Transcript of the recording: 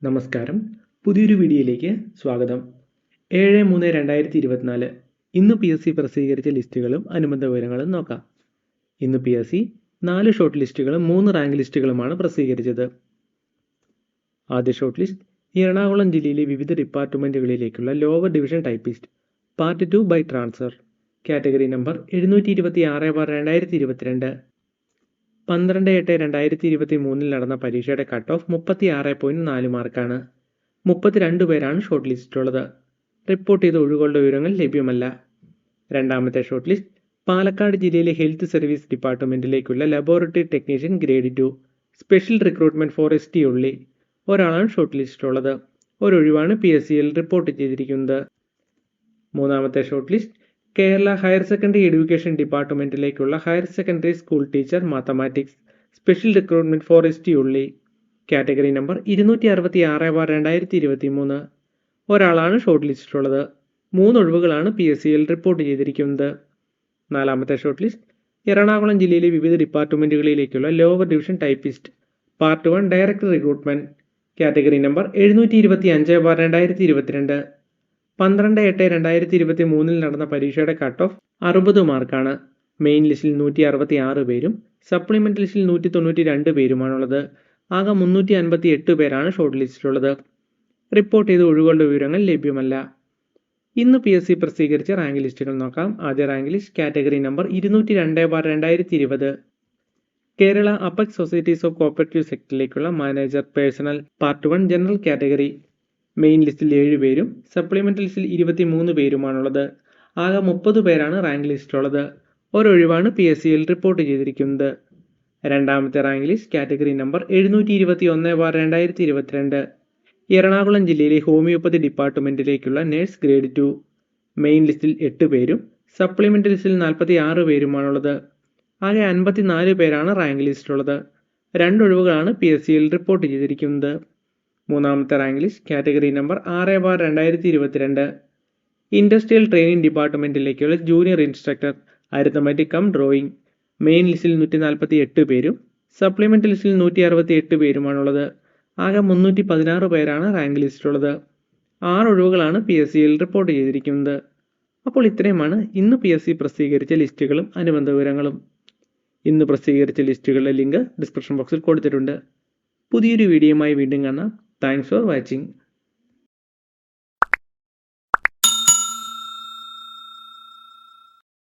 നമസ്കാരം. പുതിയൊരു വീഡിയോയിലേക്ക് സ്വാഗതം. 7/3/2024 ഇന്ന് PSC പ്രസിദ്ധീകരിച്ച ലിസ്റ്റുകളും അനുബന്ധ വിവരങ്ങളും നോക്കാം. ഇന്ന് PSC 4 ഷോർട്ട് ലിസ്റ്റുകളും 3 റാങ്ക് ലിസ്റ്റുകളുമാണ് പ്രസിദ്ധീകരിച്ചത്. ആദ്യ ഷോർട്ട് ലിസ്റ്റ് എറണാകുളം ജില്ലയിലെ വിവിധ ഡിപ്പാർട്ട്മെൻറ്റുകളിലേക്കുള്ള lower division typist part 2 by transfer category number 726/2022 12/8/2023 നടന്ന പരീക്ഷയുടെ കട്ട് ഓഫ് 36.4 മാർക്കാണ്. 32 പേരാണ് ഷോർട്ട് ലിസ്റ്റിലുള്ളത്. റിപ്പോർട്ട് ചെയ്ത ഒഴിവുകളുടെ വിവരങ്ങൾ ലഭ്യമല്ല. രണ്ടാമത്തെ ഷോർട്ട് ലിസ്റ്റ് പാലക്കാട് ജില്ലയിലെ ഹെൽത്ത് സർവീസ് ഡിപ്പാർട്ട്മെൻറ്റിലേക്കുള്ള laboratory technician grade 2 special recruitment for ST only ഒരാളാണ് ഷോർട്ട് ലിസ്റ്റിലുള്ളത്. ഒരൊഴിവാണ് PSCയിൽ റിപ്പോർട്ട് ചെയ്തിരിക്കുന്നത്. മൂന്നാമത്തെ short list Kerala higher secondary education ഡിപ്പാർട്ട്മെൻറ്റിലേക്കുള്ള higher secondary school teacher mathematics special recruitment for ST only category number 266/2023 ഒരാളാണ് short ലിസ്റ്റിലുള്ളത്. 3 ഒഴിവുകളാണ് PSCയിൽ report ചെയ്തിരിക്കുന്നത്. നാലാമത്തെ short list Ernakulam ജില്ലയിലെ വിവിധ ഡിപ്പാർട്ട്മെൻറ്റുകളിലേക്കുള്ള lower division typist part 1 direct recruitment category number 725/2022 12/8/2023 നടന്ന പരീക്ഷയുടെ കട്ട് ഓഫ് 60 മാർക്കാണ്. മെയിൻ ലിസ്റ്റിൽ 166 പേരും സപ്ലിമെൻ്റ് ലിസ്റ്റിൽ 192 പേരുമാണുള്ളത്. ആകെ 358 പേരാണ് ഷോർട്ട് ലിസ്റ്റിലുള്ളത്. റിപ്പോർട്ട് ചെയ്ത ഒഴിവുകളുടെ വിവരങ്ങൾ ലഭ്യമല്ല. ഇന്ന് PSC പ്രസിദ്ധീകരിച്ച റാങ്ക് ലിസ്റ്റുകൾ നോക്കാം. ആദ്യ rank list category number 202/2020 Kerala apex societies of cooperative സെക്ടറിലേക്കുള്ള manager personnel part 1 general category main ലിസ്റ്റിൽ 7 പേരും സപ്ലിമെൻ്റ് ലിസ്റ്റിൽ 23 പേരുമാണുള്ളത്. ആകെ 30 പേരാണ് റാങ്ക് ലിസ്റ്റിലുള്ളത്. ഒരൊഴിവാണ് PSCയിൽ റിപ്പോർട്ട് ചെയ്തിരിക്കുന്നത്. രണ്ടാമത്തെ rank list category number 721/2022 Ernakulam ജില്ലയിലെ ഹോമിയോപ്പതി ഡിപ്പാർട്ട്മെൻറ്റിലേക്കുള്ള നഴ്സ് ഗ്രേഡ് 2 മെയിൻ ലിസ്റ്റിൽ 8 പേരും സപ്ലിമെൻ്റ് ലിസ്റ്റിൽ 46 പേരുമാണുള്ളത്. ആകെ 54 പേരാണ് റാങ്ക് ലിസ്റ്റിലുള്ളത്. 2 ഒഴിവുകളാണ് PSCയിൽ റിപ്പോർട്ട് ചെയ്തിരിക്കുന്നത്. മൂന്നാമത്തെ rank list category number 6/2022 industrial training ഡിപ്പാർട്ട്മെൻറ്റിലേക്കുള്ള junior instructor arithmetic cum drawing main ലിസ്റ്റിൽ 148 പേരും സപ്ലിമെൻ്റ് ലിസ്റ്റിൽ 168 പേരുമാണുള്ളത്. ആകെ 316 പേരാണ് റാങ്ക് ലിസ്റ്റിലുള്ളത്. 6 ഒഴിവുകളാണ് PSCയിൽ റിപ്പോർട്ട് ചെയ്തിരിക്കുന്നത്. അപ്പോൾ ഇത്രയുമാണ് ഇന്ന് PSC പ്രസിദ്ധീകരിച്ച ലിസ്റ്റുകളും അനുബന്ധ വിവരങ്ങളും. ഇന്ന് പ്രസിദ്ധീകരിച്ച ലിസ്റ്റുകളുടെ ലിങ്ക് ഡിസ്ക്രിപ്ഷൻ ബോക്സിൽ കൊടുത്തിട്ടുണ്ട്. പുതിയൊരു വീഡിയോയുമായി വീണ്ടും കാണാം. Thanks for watching.